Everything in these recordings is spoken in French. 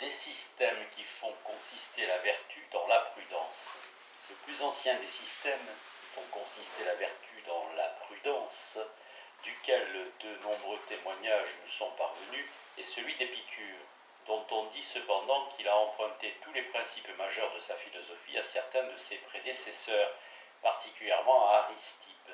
les systèmes qui font consister la vertu dans la prudence. Le plus ancien des systèmes qui font consister la vertu dans la prudence, duquel de nombreux témoignages nous sont parvenus, est celui d'Épicure, dont on dit cependant qu'il a emprunté tous les principes majeurs de sa philosophie à certains de ses prédécesseurs, particulièrement à Aristippe.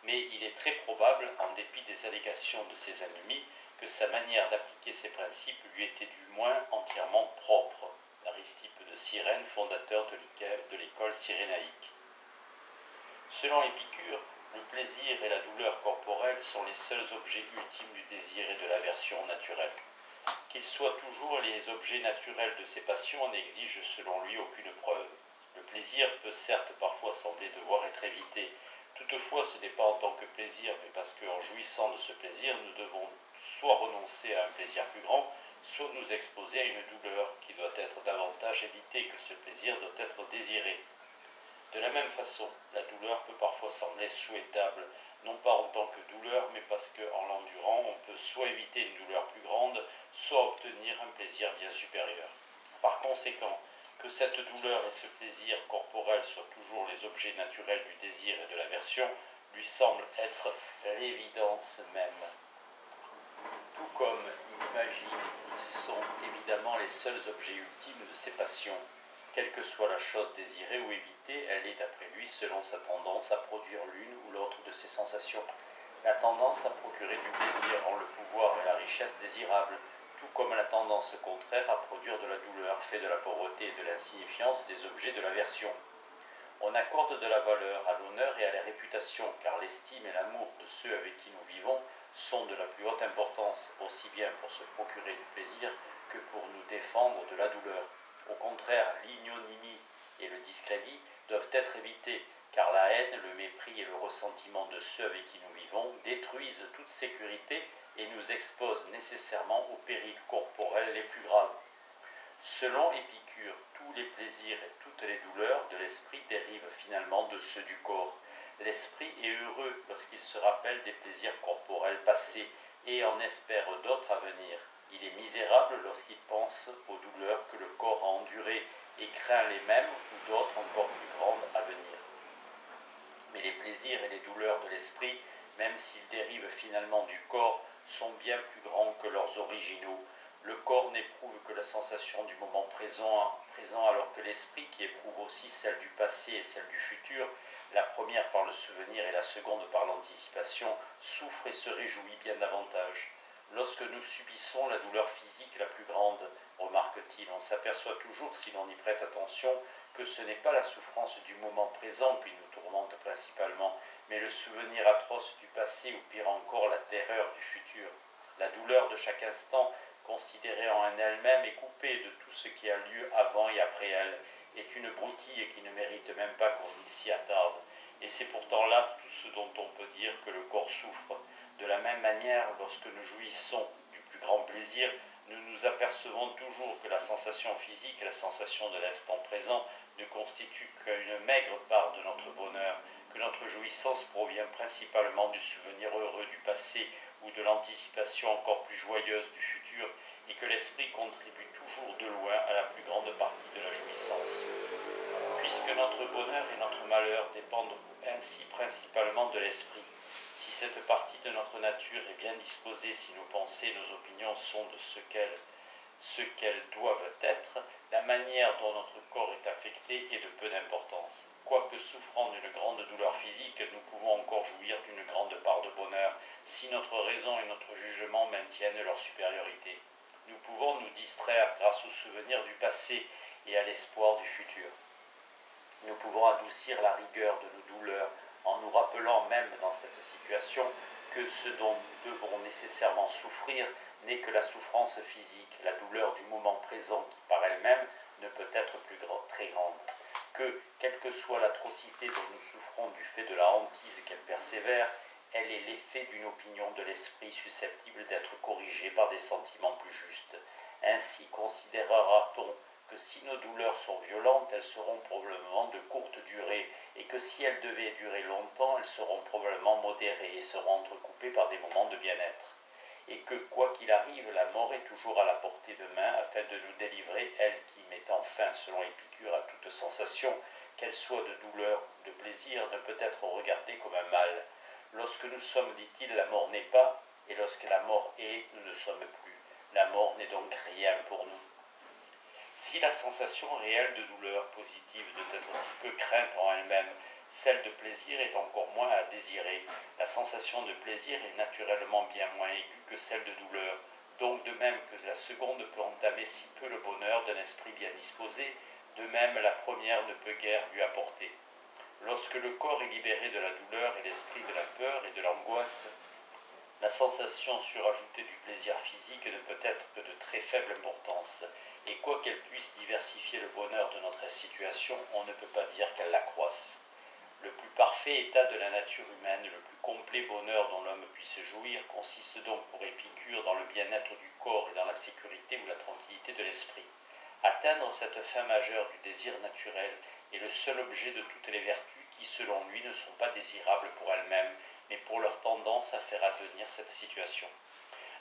Mais il est très probable, en dépit des allégations de ses ennemis, que sa manière d'appliquer ces principes lui était du moins entièrement propre. Aristippe de Cyrène, fondateur de l'école cyrénaïque. Selon Épicure, le plaisir et la douleur corporelle sont les seuls objets ultimes du désir et de l'aversion naturelle. Qu'ils soient toujours les objets naturels de ces passions n'exige selon lui aucune preuve. Le plaisir peut certes parfois sembler devoir être évité. Toutefois, ce n'est pas en tant que plaisir, mais parce qu'en jouissant de ce plaisir, nous devons soit renoncer à un plaisir plus grand, soit nous exposer à une douleur qui doit être davantage évitée que ce plaisir doit être désiré. De la même façon, la douleur peut parfois sembler souhaitable, non pas en tant que douleur, mais parce qu'en l'endurant, on peut soit éviter une douleur plus grande, soit obtenir un plaisir bien supérieur. Par conséquent, que cette douleur et ce plaisir corporel soient toujours les objets naturels du désir et de l'aversion, lui semble être l'évidence même. Tout comme il imagine qu'ils sont évidemment les seuls objets ultimes de ses passions. Quelle que soit la chose désirée ou évitée, elle est d'après lui selon sa tendance à produire l'une ou l'autre de ces sensations. La tendance à procurer du plaisir en le pouvoir et la richesse désirable, tout comme la tendance contraire à produire de la douleur fait de la pauvreté et de l'insignifiance des objets de l'aversion. On accorde de la valeur à l'honneur et à la réputation, car l'estime et l'amour de ceux avec qui nous vivons sont de la plus haute importance, aussi bien pour se procurer du plaisir que pour nous défendre de la douleur. Au contraire, l'ignominie et le discrédit doivent être évités, car la haine, le mépris et le ressentiment de ceux avec qui nous vivons détruisent toute sécurité et nous exposent nécessairement aux périls corporels les plus graves. Selon Épicure, tous les plaisirs et toutes les douleurs de l'esprit dérivent finalement de ceux du corps. L'esprit est heureux lorsqu'il se rappelle des plaisirs corporels passés et en espère d'autres à venir. Il est misérable lorsqu'il pense aux douleurs que le corps a endurées et craint les mêmes ou d'autres encore plus grandes à venir. Mais les plaisirs et les douleurs de l'esprit, même s'ils dérivent finalement du corps, sont bien plus grands que leurs originaux. Le corps n'éprouve que la sensation du moment présent alors que l'esprit, qui éprouve aussi celle du passé et celle du futur, la première par le souvenir et la seconde par l'anticipation, souffre et se réjouit bien davantage. Lorsque nous subissons la douleur physique la plus grande, remarque-t-il, on s'aperçoit toujours, si l'on y prête attention, que ce n'est pas la souffrance du moment présent qui nous tourmente principalement, mais le souvenir atroce du passé ou pire encore la terreur du futur. La douleur de chaque instant, considérée en elle-même et coupée de tout ce qui a lieu avant et après elle, est une broutille qui ne mérite même pas qu'on s'y attarde. Et c'est pourtant là tout ce dont on peut dire que le corps souffre. De la même manière, lorsque nous jouissons du plus grand plaisir, nous nous apercevons toujours que la sensation physique, la sensation de l'instant présent, ne constitue qu'une maigre part de notre bonheur, que notre jouissance provient principalement du souvenir heureux du passé ou de l'anticipation encore plus joyeuse du futur, et que l'esprit contribue toujours de loin à la plus grande partie de la jouissance. Puisque notre bonheur et notre malheur dépendent ainsi principalement de l'esprit, si cette partie de notre nature est bien disposée, si nos pensées et nos opinions sont de ce qu'elles doivent être, la manière dont notre corps est affecté est de peu d'importance. Quoique souffrant d'une grande douleur physique, nous pouvons encore jouir d'une grande part de bonheur, si notre raison et notre jugement maintiennent leur supériorité. Nous pouvons nous distraire grâce au souvenir du passé et à l'espoir du futur. Nous pouvons adoucir la rigueur de nos douleurs en nous rappelant même dans cette situation que ce dont nous devons nécessairement souffrir n'est que la souffrance physique, la douleur du moment présent qui par elle-même ne peut être très grande. Que, quelle que soit l'atrocité dont nous souffrons du fait de la hantise qu'elle persévère, elle est l'effet d'une opinion de l'esprit susceptible d'être corrigée par des sentiments plus justes. Ainsi considérera-t-on que si nos douleurs sont violentes, elles seront probablement de courte durée, et que si elles devaient durer longtemps, elles seront probablement modérées et seront entrecoupées par des moments de bien-être. et que, quoi qu'il arrive, la mort est toujours à la portée de main afin de nous délivrer, elle qui, mettant fin, selon Épicure, à toute sensation, qu'elle soit de douleur ou de plaisir, ne peut être regardée comme un mal. Lorsque nous sommes, dit-il, la mort n'est pas, et lorsque la mort est, nous ne sommes plus. La mort n'est donc rien pour nous. Si la sensation réelle de douleur positive doit être si peu crainte en elle-même, celle de plaisir est encore moins à désirer. La sensation de plaisir est naturellement bien moins aiguë que celle de douleur. Donc de même que la seconde peut entamer si peu le bonheur d'un esprit bien disposé, de même la première ne peut guère lui apporter. Lorsque le corps est libéré de la douleur et l'esprit de la peur et de l'angoisse, la sensation surajoutée du plaisir physique ne peut être que de très faible importance, et quoiqu'elle puisse diversifier le bonheur de notre situation, on ne peut pas dire qu'elle l'accroisse. Le plus parfait état de la nature humaine, le plus complet bonheur dont l'homme puisse jouir, consiste donc pour Épicure dans le bien-être du corps et dans la sécurité ou la tranquillité de l'esprit. Atteindre cette fin majeure du désir naturel est le seul objet de toutes les vertus qui, selon lui, ne sont pas désirables pour elles-mêmes, mais pour leur tendance à faire advenir cette situation.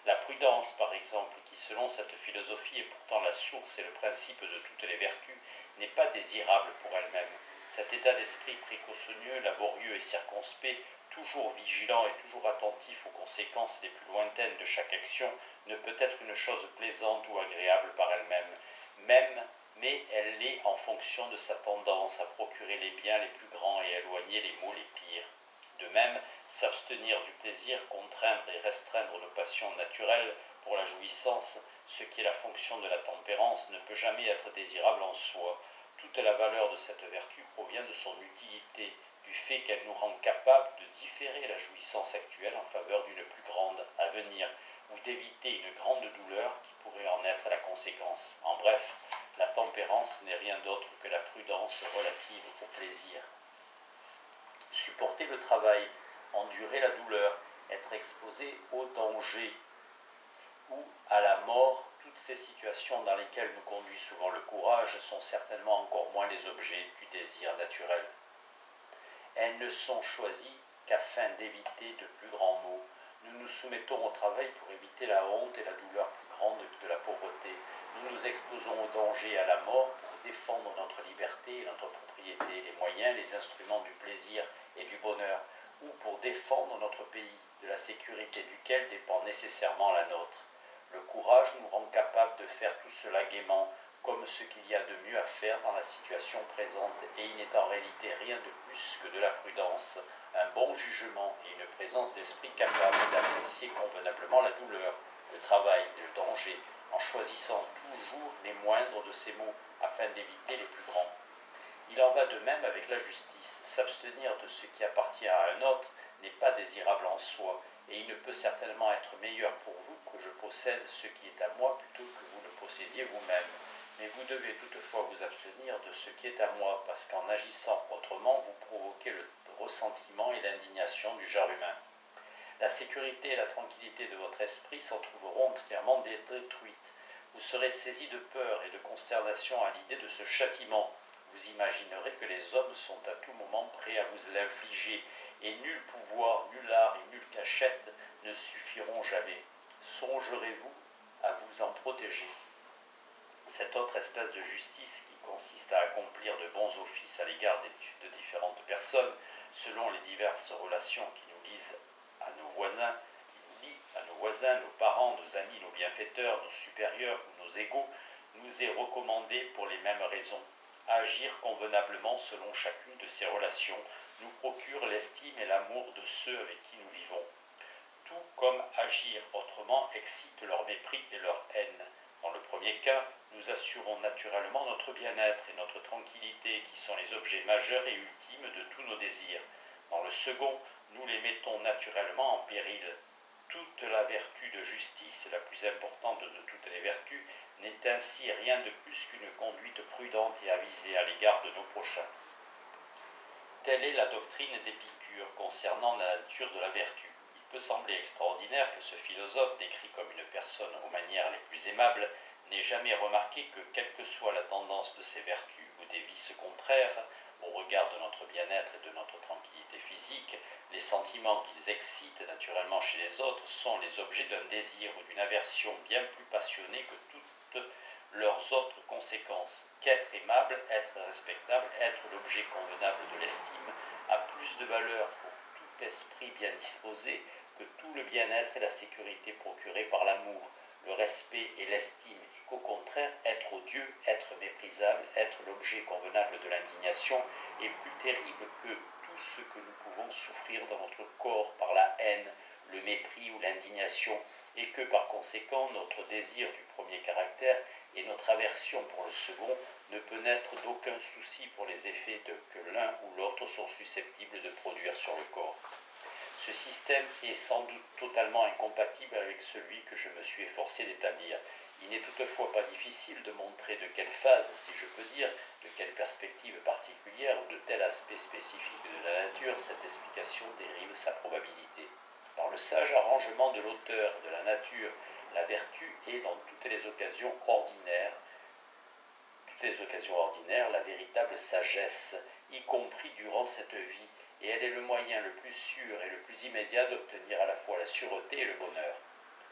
La prudence, par exemple, qui selon cette philosophie est pourtant la source et le principe de toutes les vertus, n'est pas désirable pour elle-même. Cet état d'esprit précautionneux, laborieux et circonspect, toujours vigilant et toujours attentif aux conséquences les plus lointaines de chaque action, ne peut être une chose plaisante ou agréable par elle-même, mais elle l'est en fonction de sa tendance à procurer les biens les plus grands et à éloigner les maux les pires. De même, s'abstenir du plaisir, contraindre et restreindre nos passions naturelles pour la jouissance, ce qui est la fonction de la tempérance, ne peut jamais être désirable en soi. Toute la valeur de cette vertu provient de son utilité, du fait qu'elle nous rend capables de différer la jouissance actuelle en faveur d'une plus grande à venir, ou d'éviter une grande douleur qui pourrait en être la conséquence. En bref, la tempérance n'est rien d'autre que la prudence relative au plaisir. Supporter le travail, endurer la douleur, être exposé au danger ou à la mort, toutes ces situations dans lesquelles nous conduit souvent le courage sont certainement encore moins les objets du désir naturel. Elles ne sont choisies qu'afin d'éviter de plus grands maux. Nous nous soumettons au travail pour éviter la honte et la douleur plus grande que de la pauvreté. Nous nous exposons au danger et à la mort pour défendre notre liberté et notre propriété, les moyens, les instruments du plaisir et du bonheur, ou pour défendre notre pays, de la sécurité duquel dépend nécessairement la nôtre. Le courage nous rend capables de faire tout cela gaiement, comme ce qu'il y a de mieux à faire dans la situation présente, et il n'est en réalité rien de plus que de la prudence, un bon jugement et une présence d'esprit capable d'apprécier convenablement la douleur, le travail et le danger, en choisissant toujours les moindres de ces maux, afin d'éviter les plus grands. Il en va de même avec la justice. S'abstenir de ce qui appartient à un autre n'est pas désirable en soi, et il ne peut certainement être meilleur pour vous que je possède ce qui est à moi plutôt que vous le possédiez vous-même. Mais vous devez toutefois vous abstenir de ce qui est à moi, parce qu'en agissant autrement, vous provoquez le ressentiment et l'indignation du genre humain. La sécurité et la tranquillité de votre esprit s'en trouveront entièrement détruites. Vous serez saisi de peur et de consternation à l'idée de ce châtiment. Vous imaginerez que les hommes sont à tout moment prêts à vous l'infliger, et nul pouvoir, nul art et nulle cachette ne suffiront jamais. Songerez-vous à vous en protéger. Cette autre espèce de justice qui consiste à accomplir de bons offices à l'égard de différentes personnes, selon les diverses relations qui nous lient à nos voisins, nos parents, nos amis, nos bienfaiteurs, nos supérieurs ou nos égaux, nous est recommandée pour les mêmes raisons. Agir convenablement selon chacune de ces relations nous procure l'estime et l'amour de ceux avec qui nous vivons. Tout comme agir autrement excite leur mépris et leur haine. Dans le premier cas, nous assurons naturellement notre bien-être et notre tranquillité, qui sont les objets majeurs et ultimes de tous nos désirs. Dans le second, nous les mettons naturellement en péril. Toute la vertu de justice, la plus importante de toutes les vertus, n'est ainsi rien de plus qu'une conduite prudente et avisée à l'égard de nos prochains. Telle est la doctrine d'Épicure concernant la nature de la vertu. Il peut sembler extraordinaire que ce philosophe, décrit comme une personne aux manières les plus aimables, n'ait jamais remarqué que, quelle que soit la tendance de ses vertus ou des vices contraires, au au regard de notre bien-être et de notre tranquillité physique, les sentiments qu'ils excitent naturellement chez les autres sont les objets d'un désir ou d'une aversion bien plus passionnée que toutes leurs autres conséquences. Qu'être aimable, être respectable, être l'objet convenable de l'estime a plus de valeur pour tout esprit bien disposé que tout le bien-être et la sécurité procurés par l'amour, le respect et l'estime, et qu'au contraire, être odieux, être méprisable, être l'objet convenable de l'indignation est plus terrible que tout ce que nous pouvons souffrir dans notre corps par la haine, le mépris ou l'indignation, et que par conséquent notre désir du premier caractère et notre aversion pour le second ne peut naître d'aucun souci pour les effets que l'un ou l'autre sont susceptibles de produire sur le corps. Ce système est sans doute totalement incompatible avec celui que je me suis efforcé d'établir. Il n'est toutefois pas difficile de montrer de quelle phase, si je peux dire, de quelle perspective particulière ou de tel aspect spécifique de la nature cette explication dérive sa probabilité. Par le sage arrangement de l'auteur de la nature, la vertu est dans toutes les occasions ordinaires la véritable sagesse, y compris durant cette vie, et elle est le moyen le plus sûr et le plus immédiat d'obtenir à la fois la sûreté et le bonheur.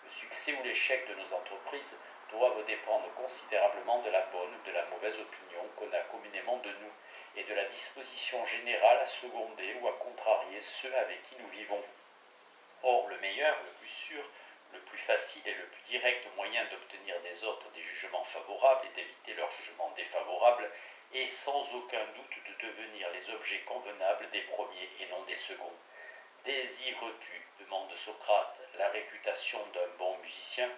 Le succès ou l'échec de nos entreprises doivent dépendre considérablement de la bonne ou de la mauvaise opinion qu'on a communément de nous, et de la disposition générale à seconder ou à contrarier ceux avec qui nous vivons. Or, le meilleur, le plus sûr, le plus facile et le plus direct moyen d'obtenir des autres des jugements favorables et d'éviter leurs jugements défavorables est sans aucun doute de devenir les objets convenables des premiers et non des seconds. Désires-tu, demande Socrate, la réputation d'un bon musicien?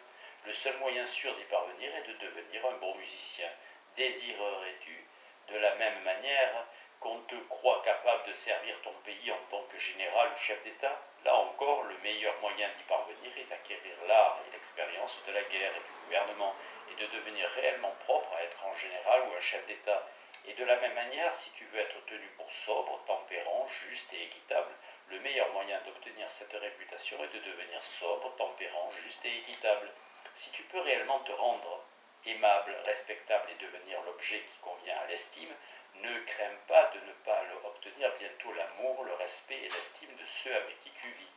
Le seul moyen sûr d'y parvenir est de devenir un bon musicien. Désirerais-tu, de la même manière, qu'on te croit capable de servir ton pays en tant que général ou chef d'État? Là encore, le meilleur moyen d'y parvenir est d'acquérir l'art et l'expérience de la guerre et du gouvernement, et de devenir réellement propre à être un général ou un chef d'État. Et de la même manière, si tu veux être tenu pour sobre, tempérant, juste et équitable, le meilleur moyen d'obtenir cette réputation est de devenir sobre, tempérant, juste et équitable. Si tu peux réellement te rendre aimable, respectable et devenir l'objet qui convient à l'estime, ne crains pas de ne pas obtenir bientôt l'amour, le respect et l'estime de ceux avec qui tu vis.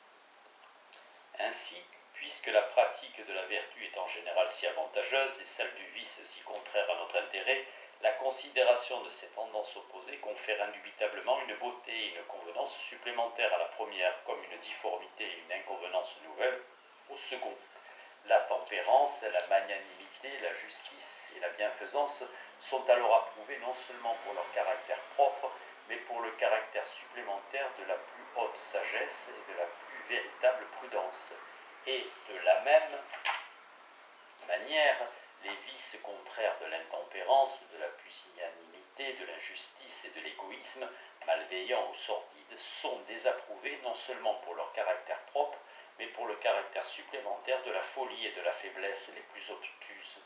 Ainsi, puisque la pratique de la vertu est en général si avantageuse et celle du vice si contraire à notre intérêt, la considération de ces tendances opposées confère indubitablement une beauté et une convenance supplémentaires à la première, comme une difformité et une inconvenance nouvelle au second. La tempérance, la magnanimité, la justice et la bienfaisance sont alors approuvées non seulement pour leur caractère propre, mais pour le caractère supplémentaire de la plus haute sagesse et de la plus véritable prudence. Et de la même manière, les vices contraires de l'intempérance, de la pusillanimité, de l'injustice et de l'égoïsme, malveillants ou sordides, sont désapprouvés non seulement pour leur caractère propre, mais pour le caractère supplémentaire de la folie et de la faiblesse les plus obtuses.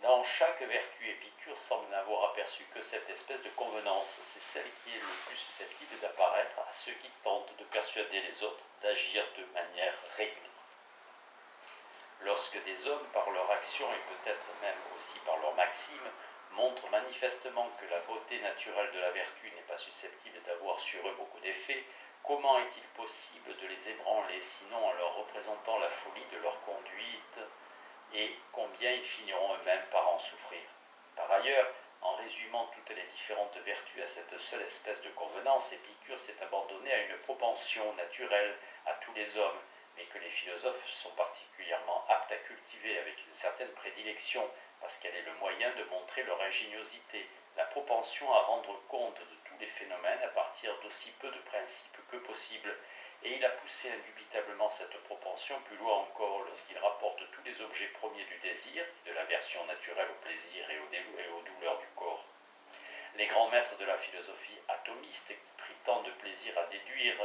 Dans chaque vertu, Épicure semble n'avoir aperçu que cette espèce de convenance, c'est celle qui est le plus susceptible d'apparaître à ceux qui tentent de persuader les autres d'agir de manière régulière. Lorsque des hommes, par leur action et peut-être même aussi par leur maxime, montrent manifestement que la beauté naturelle de la vertu n'est pas susceptible d'avoir sur eux beaucoup d'effets, comment est-il possible de les ébranler, sinon en leur représentant la folie de leur conduite, et combien ils finiront eux-mêmes par en souffrir? Par ailleurs, en résumant toutes les différentes vertus à cette seule espèce de convenance, Épicure s'est abandonné à une propension naturelle à tous les hommes, mais que les philosophes sont particulièrement aptes à cultiver avec une certaine prédilection, parce qu'elle est le moyen de montrer leur ingéniosité, la propension à rendre compte de tous les phénomènes à partir d'aussi peu de principes que possible. Et il a poussé indubitablement cette propension plus loin encore lorsqu'il rapporte tous les objets premiers du désir, de l'aversion naturelle au plaisir et aux douleurs du corps. Les grands maîtres de la philosophie atomiste qui prit tant de plaisir à déduire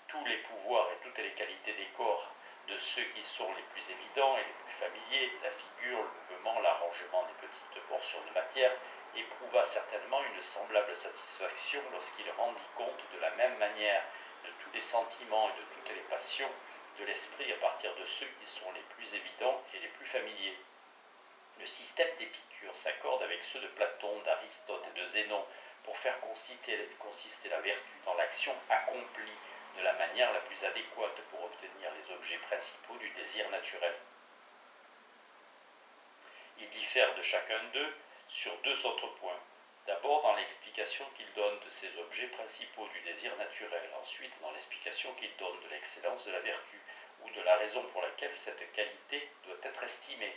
tous les pouvoirs et toutes les qualités des corps, de ceux qui sont les plus évidents et les plus familiers, la figure, le mouvement, l'arrangement des petites portions de matière, éprouva certainement une semblable satisfaction lorsqu'il rendit compte de la même manière de tous les sentiments et de toutes les passions de l'esprit à partir de ceux qui sont les plus évidents et les plus familiers. Le système d'Épicure s'accorde avec ceux de Platon, d'Aristote et de Zénon, pour faire consister la vertu dans l'action accomplie de la manière la plus adéquate pour obtenir les objets principaux du désir naturel. Il diffère de chacun d'eux sur deux autres points. D'abord dans l'explication qu'il donne de ces objets principaux du désir naturel, ensuite dans l'explication qu'il donne de l'excellence de la vertu, ou de la raison pour laquelle cette qualité doit être estimée.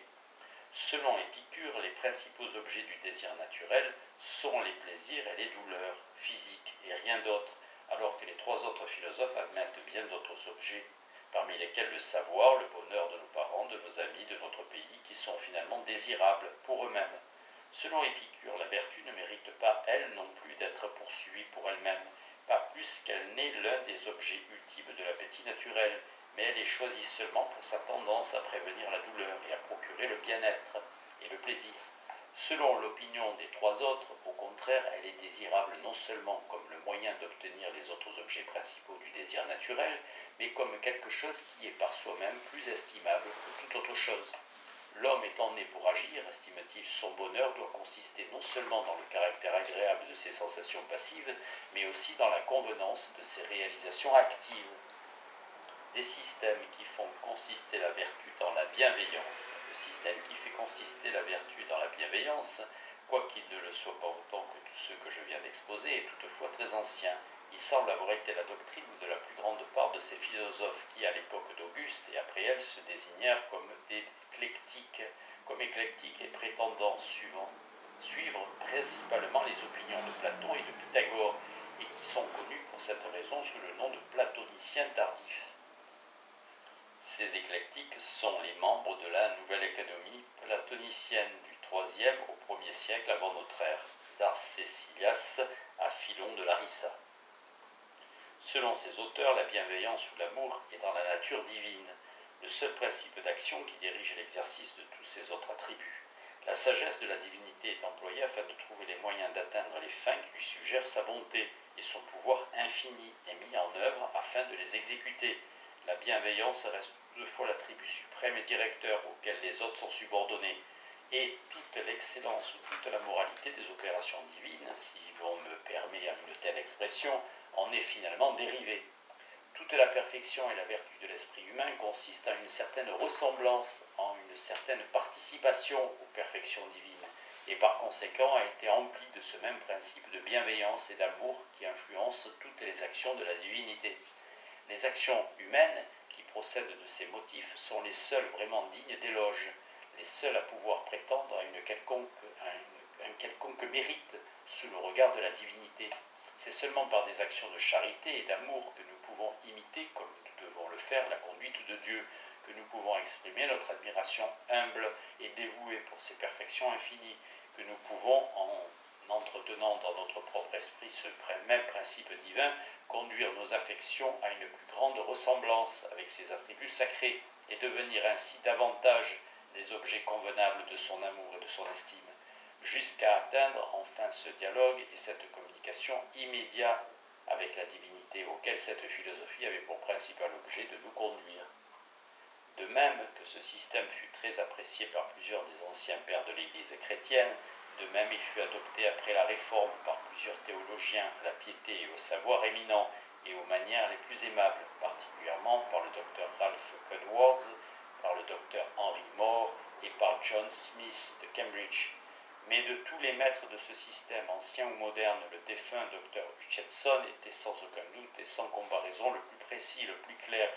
Selon Épicure, les principaux objets du désir naturel sont les plaisirs et les douleurs physiques et rien d'autre, alors que les trois autres philosophes admettent bien d'autres objets, parmi lesquels le savoir, le bonheur de nos parents, de nos amis, de notre pays, qui sont finalement désirables pour eux-mêmes. Selon Épicure, la vertu ne mérite pas, elle non plus, d'être poursuivie pour elle-même, pas plus qu'elle n'est l'un des objets ultimes de l'appétit naturel, mais elle est choisie seulement pour sa tendance à prévenir la douleur et à procurer le bien-être et le plaisir. Selon l'opinion des trois autres, au contraire, elle est désirable non seulement comme le moyen d'obtenir les autres objets principaux du désir naturel, mais comme quelque chose qui est par soi-même plus estimable que toute autre chose. L'homme étant né pour agir, estime-t-il, son bonheur doit consister non seulement dans le caractère agréable de ses sensations passives, mais aussi dans la convenance de ses réalisations actives. Des systèmes qui font consister la vertu dans la bienveillance. Le système qui fait consister la vertu dans la bienveillance, quoiqu'il ne le soit pas autant que tous ceux que je viens d'exposer, est toutefois très ancien. Il semble avoir été la doctrine de la plus grande part de ces philosophes qui, à l'époque d'Auguste et après elle, se désignèrent comme éclectiques et prétendant suivre principalement les opinions de Platon et de Pythagore, et qui sont connus pour cette raison sous le nom de platoniciens tardifs. Ces éclectiques sont les membres de la nouvelle académie platonicienne du IIIe au 1er siècle avant notre ère, d'Arcésilas à Philon de Larissa. Selon ces auteurs, la bienveillance ou l'amour est dans la nature divine, le seul principe d'action qui dirige l'exercice de tous ces autres attributs. La sagesse de la divinité est employée afin de trouver les moyens d'atteindre les fins qui lui suggèrent sa bonté, et son pouvoir infini est mis en œuvre afin de les exécuter. La bienveillance reste toutefois l'attribut suprême et directeur auquel les autres sont subordonnés, et toute l'excellence ou toute la moralité des opérations divines, si l'on me permet une telle expression, en est finalement dérivée. Toute la perfection et la vertu de l'esprit humain consistent en une certaine ressemblance, en une certaine participation aux perfections divines, et par conséquent a été remplie de ce même principe de bienveillance et d'amour qui influence toutes les actions de la divinité. Les actions humaines qui procèdent de ces motifs sont les seules vraiment dignes d'éloge, les seules à pouvoir prétendre à un quelconque mérite sous le regard de la divinité. C'est seulement par des actions de charité et d'amour que nous pouvons imiter, comme nous devons le faire, la conduite de Dieu, que nous pouvons exprimer notre admiration humble et dévouée pour ses perfections infinies, que nous pouvons, en entretenant dans notre propre esprit ce même principe divin, conduire nos affections à une plus grande ressemblance avec ses attributs sacrés et devenir ainsi davantage les objets convenables de son amour et de son estime, jusqu'à atteindre enfin ce dialogue et cette communication immédiate avec la divinité auquel cette philosophie avait pour principal objet de nous conduire. De même que ce système fut très apprécié par plusieurs des anciens pères de l'Église chrétienne, de même il fut adopté après la Réforme par plusieurs théologiens à la piété et au savoir éminent et aux manières les plus aimables, particulièrement par le docteur Ralph Edwards, par le docteur Henry Moore et par John Smith de Cambridge. Mais de tous les maîtres de ce système, ancien ou moderne, le défunt docteur Hutcheson était sans aucun doute et sans comparaison le plus précis, le plus clair,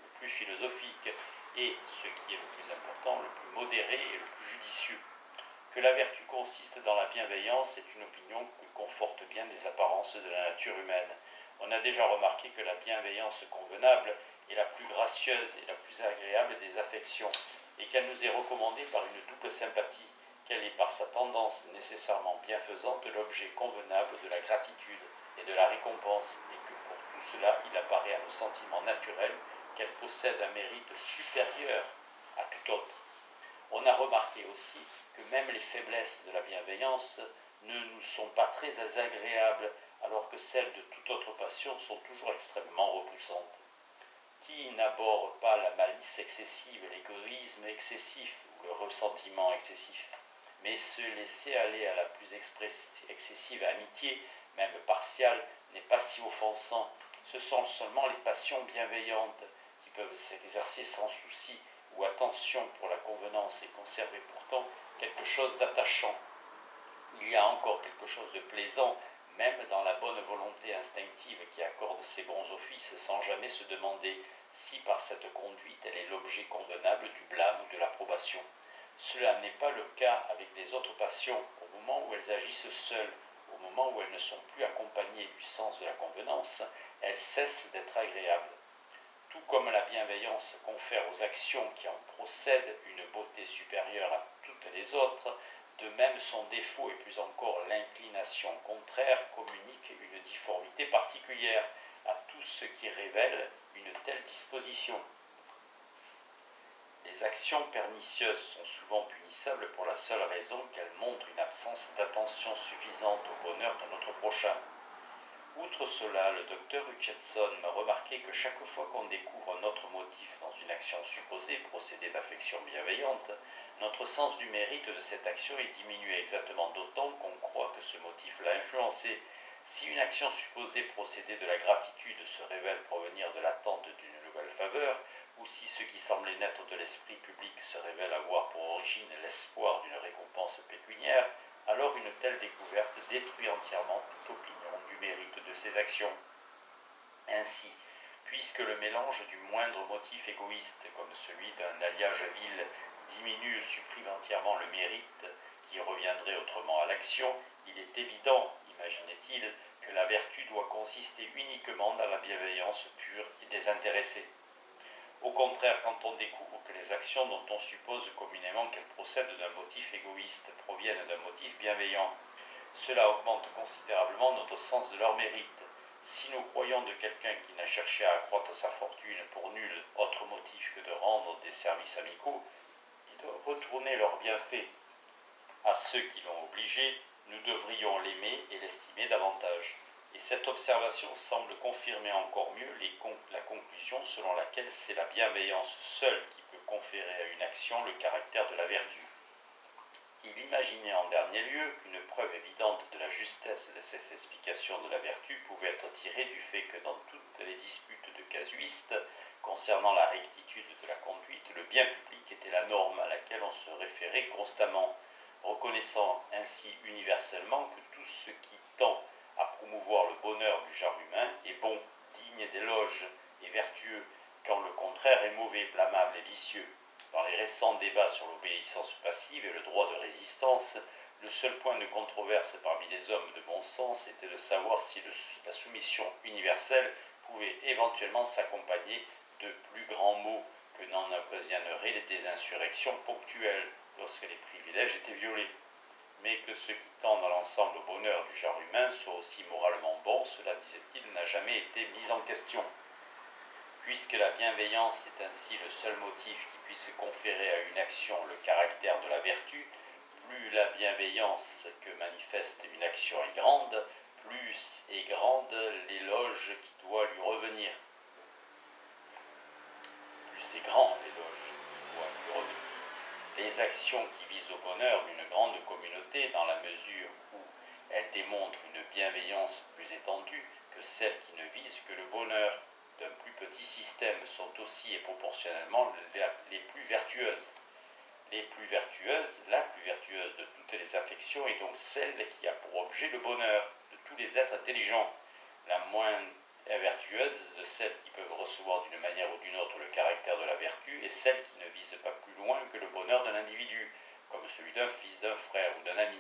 le plus philosophique et, ce qui est le plus important, le plus modéré et le plus judicieux. Que la vertu consiste dans la bienveillance est une opinion que confortent bien des apparences de la nature humaine. On a déjà remarqué que la bienveillance convenable est la plus gracieuse et la plus agréable des affections, et qu'elle nous est recommandée par une double sympathie, qu'elle est par sa tendance nécessairement bienfaisante l'objet convenable de la gratitude et de la récompense, et que pour tout cela il apparaît à nos sentiments naturels qu'elle possède un mérite supérieur à tout autre. On a remarqué aussi que même les faiblesses de la bienveillance ne nous sont pas très désagréables, alors que celles de toute autre passion sont toujours extrêmement repoussantes. Qui n'aborde pas la malice excessive, l'égoïsme excessif ou le ressentiment excessif, mais se laisser aller à la plus excessive amitié même partial, n'est pas si offensant. Ce sont seulement les passions bienveillantes qui peuvent s'exercer sans souci ou attention pour la convenance et conserver pourtant quelque chose d'attachant. Il y a encore quelque chose de plaisant, même dans la bonne volonté instinctive qui accorde ses bons offices sans jamais se demander si par cette conduite elle est l'objet convenable du blâme ou de l'approbation. Cela n'est pas le cas avec les autres passions, au moment où elles agissent seules, au moment où elles ne sont plus accompagnées du sens de la convenance, elles cessent d'être agréables. Tout comme la bienveillance confère aux actions qui en procèdent une beauté supérieure à toutes les autres, de même son défaut et plus encore l'inclination contraire communiquent une difformité particulière à tout ce qui révèle une telle disposition. Les actions pernicieuses sont souvent punissables pour la seule raison qu'elles montrent une absence d'attention suffisante au bonheur de notre prochain. Outre cela, le docteur Hutchinson m'a remarqué que chaque fois qu'on découvre un autre motif dans une action supposée procéder d'affection bienveillante, notre sens du mérite de cette action est diminué exactement d'autant qu'on croit que ce motif l'a influencé. Si une action supposée procéder de la gratitude se révèle provenir de l'attente d'une nouvelle faveur, ou si ce qui semblait naître de l'esprit public se révèle avoir pour origine l'espoir d'une récompense pécuniaire, alors une telle découverte détruit entièrement toute opinion du mérite de ces actions. Ainsi, puisque le mélange du moindre motif égoïste, comme celui d'un alliage vil, diminue ou supprime entièrement le mérite qui reviendrait autrement à l'action, il est évident, imaginait-il, que la vertu doit consister uniquement dans la bienveillance pure et désintéressée. Au contraire, quand on découvre que les actions dont on suppose communément qu'elles procèdent d'un motif égoïste proviennent d'un motif bienveillant, cela augmente considérablement notre sens de leur mérite. Si nous croyons de quelqu'un qui n'a cherché à accroître sa fortune pour nul autre motif que de rendre des services amicaux et de retourner leurs bienfaits à ceux qui l'ont obligé, nous devrions l'aimer et l'estimer davantage. Et cette observation semble confirmer encore mieux la conclusion selon laquelle c'est la bienveillance seule qui peut conférer à une action le caractère de la vertu. Il imaginait en dernier lieu qu'une preuve évidente de la justesse de cette explication de la vertu pouvait être tirée du fait que dans toutes les disputes de casuistes concernant la rectitude de la conduite, le bien public était la norme à laquelle on se référait constamment, reconnaissant ainsi universellement que tout ce qui tend à promouvoir le bonheur du genre humain est bon, digne d'éloge et vertueux, quand le contraire est mauvais, blâmable et vicieux. Dans les récents débats sur l'obéissance passive et le droit de résistance, le seul point de controverse parmi les hommes de bon sens était de savoir si la soumission universelle pouvait éventuellement s'accompagner de plus grands maux que n'en occasionneraient des insurrections ponctuelles lorsque les privilèges étaient violés. Mais que ce qui tend dans l'ensemble au bonheur du genre humain soit aussi moralement bon, cela, disait-il, n'a jamais été mis en question. Puisque la bienveillance est ainsi le seul motif qui puisse conférer à une action le caractère de la vertu, plus la bienveillance que manifeste une action est grande, plus est grande l'éloge qui doit lui revenir. Plus c'est grand l'éloge qui doit lui revenir. Les actions qui visent au bonheur d'une grande communauté, dans la mesure où elles démontrent une bienveillance plus étendue que celles qui ne visent que le bonheur d'un plus petit système, sont aussi et proportionnellement les plus vertueuses. La plus vertueuse de toutes les affections est donc celle qui a pour objet le bonheur de tous les êtres intelligents. La moins vertueuse de celles qui peuvent recevoir d'une manière ou d'une autre le caractère de la vertu est celle qui ne vise pas plus loin que le bonheur d'un individu, comme celui d'un fils, d'un frère ou d'un ami.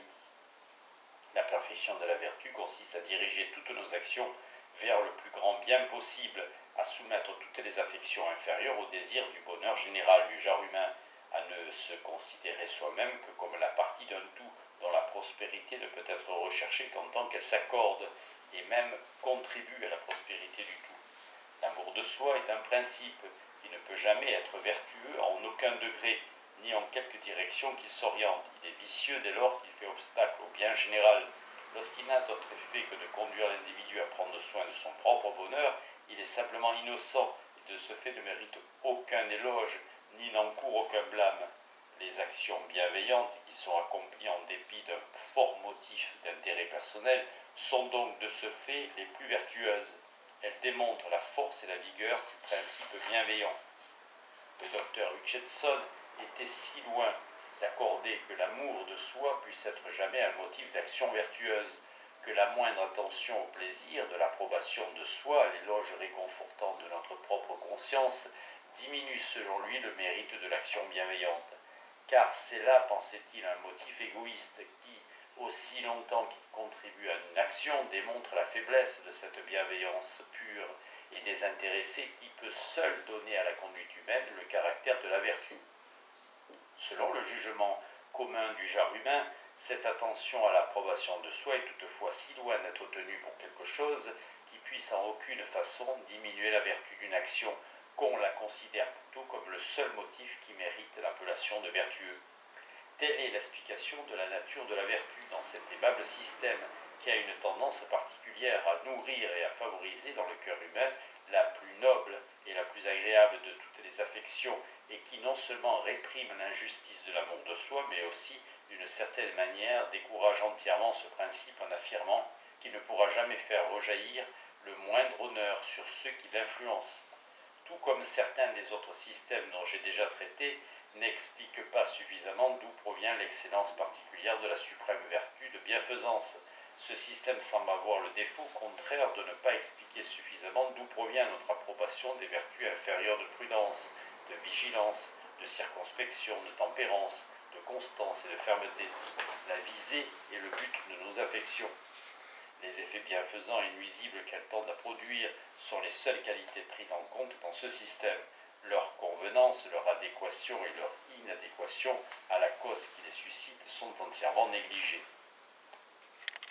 La perfection de la vertu consiste à diriger toutes nos actions vers le plus grand bien possible, à soumettre toutes les affections inférieures au désir du bonheur général du genre humain, à ne se considérer soi-même que comme la partie d'un tout dont la prospérité ne peut être recherchée qu'en tant qu'elle s'accorde et même contribue à la prospérité du tout. L'amour de soi est un principe qui ne peut jamais être vertueux en aucun degré, ni en quelque direction qu'il s'oriente. Il est vicieux dès lors qu'il fait obstacle au bien général. Lorsqu'il n'a d'autre effet que de conduire l'individu à prendre soin de son propre bonheur, il est simplement innocent et de ce fait ne mérite aucun éloge, ni n'encourt aucun blâme. Les actions bienveillantes qui sont accomplies en dépit d'un fort motif d'intérêt personnel sont donc de ce fait les plus vertueuses. Elles démontrent la force et la vigueur du principe bienveillant. Le docteur Hutcheson était si loin d'accorder que l'amour de soi puisse être jamais un motif d'action vertueuse, que la moindre attention au plaisir de l'approbation de soi, l'éloge réconfortant de notre propre conscience, diminue selon lui le mérite de l'action bienveillante. Car c'est là, pensait-il, un motif égoïste qui, aussi longtemps qu'il contribue à une action, démontre la faiblesse de cette bienveillance pure et désintéressée qui peut seule donner à la conduite humaine le caractère de la vertu. Selon le jugement commun du genre humain, cette attention à l'approbation de soi est toutefois si loin d'être tenue pour quelque chose qui puisse en aucune façon diminuer la vertu d'une action, qu'on la considère plutôt comme le seul motif qui mérite l'appellation de vertueux. Telle est l'explication de la nature de la vertu dans cet aimable système qui a une tendance particulière à nourrir et à favoriser dans le cœur humain la plus noble et la plus agréable de toutes les affections et qui non seulement réprime l'injustice de l'amour de soi, mais aussi, d'une certaine manière, décourage entièrement ce principe en affirmant qu'il ne pourra jamais faire rejaillir le moindre honneur sur ceux qui l'influencent. Tout comme certains des autres systèmes dont j'ai déjà traité, n'explique pas suffisamment d'où provient l'excellence particulière de la suprême vertu de bienfaisance. Ce système semble avoir le défaut contraire de ne pas expliquer suffisamment d'où provient notre approbation des vertus inférieures de prudence, de vigilance, de circonspection, de tempérance, de constance et de fermeté. La visée est le but de nos affections. Les effets bienfaisants et nuisibles qu'elles tendent à produire sont les seules qualités prises en compte dans ce système. Leur convenance, leur adéquation et leur inadéquation à la cause qui les suscite sont entièrement négligées.